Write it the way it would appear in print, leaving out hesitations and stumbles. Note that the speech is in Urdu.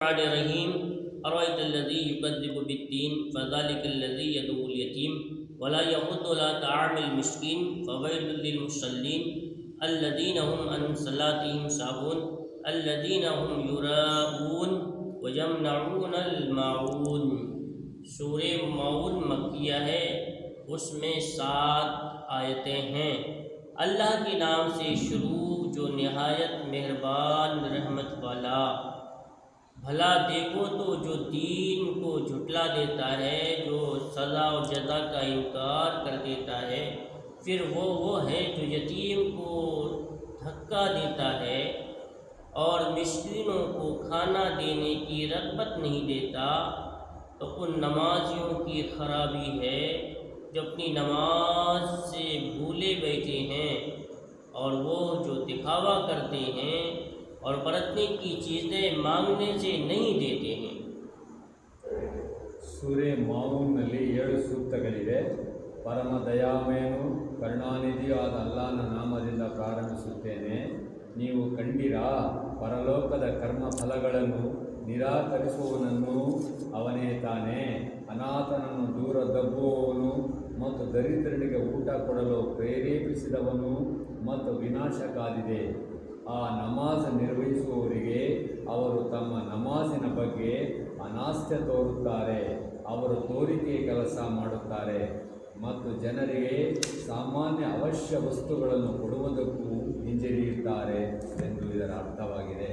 الرحمن الرحیم أرأيت الذي يكذب بالدين فذلك الذي يدعو اليتيم ولا يحض على طعام المسكين فويل للمصلين الذين هم عن صلاتهم ساهون الذين هم يراءون ويمنعون الماعون۔ سورہ ماعون مکیہ ہے، اس میں 7 آیتیں ہیں۔ اللہ کے نام سے شروع جو نہایت مہربان رحمت والا۔ بھلا دیکھو تو جو دین کو جھٹلا دیتا ہے، جو سزا و جزا کا انکار کر دیتا ہے، پھر وہ ہے جو یتیم کو دھکا دیتا ہے اور مسکینوں کو کھانا دینے کی رغبت نہیں دیتا، تو ان نمازیوں کی خرابی ہے جو اپنی نماز سے بھولے بیٹھے ہیں اور وہ جو دکھاوا کرتے ہیں اور برتنے کی چیزیں مانگنے سے نہیں دیتے ہیں۔ ಸೂರೆ ಮಾವುನ್ನಲ್ಲಿ 7 ಸೂಕ್ತಗಳಿವೆ. ಪರಮ ದಯಾಮಯನು ಕರುಣಾನಿಧಿಯೂ ಆದ ಅಲ್ಲಾಹನ ನಾಮದಿಂದ ಪ್ರಾರಂಭಿಸುತ್ತೇನೆ. ನೀವು ಕಂಡಿರಾ, ಪರಲೋಕದ ಕರ್ಮ ಫಲಗಳನ್ನು ನಿರಾಕರಿಸುವವನನ್ನು ಅವನೇ ತಾನೇ. ಅನಾಥನನ್ನು ದೂರ ದಬ್ಬುವವನು ಮತ್ತು ದರಿದ್ರನಿಗೆ ಊಟ ಕೊಡಲು ಪ್ರೇರೇಪಿಸಿದವನು ಮತ್ತು ವಿನಾಶ ಕಾದಿದೆ. ಆ ನಮಾಜ್ ನಿರ್ವಹಿಸುವವರಿಗೆ ಅವರು ತಮ್ಮ ನಮಾಜಿನ ಬಗ್ಗೆ ಅನಾಸ್ಥೆ ತೋರುತ್ತಾರೆ. ಅವರು ತೋರಿಕೆ ಕೆಲಸ ಮಾಡುತ್ತಾರೆ ಮತ್ತು ಜನರಿಗೆ ಸಾಮಾನ್ಯ ಅವಶ್ಯ ವಸ್ತುಗಳನ್ನು ಕೊಡುವುದಕ್ಕೂ ಹಿಂಜರಿಯುತ್ತಾರೆ ಎಂದು ಇದರ ಅರ್ಥವಾಗಿದೆ.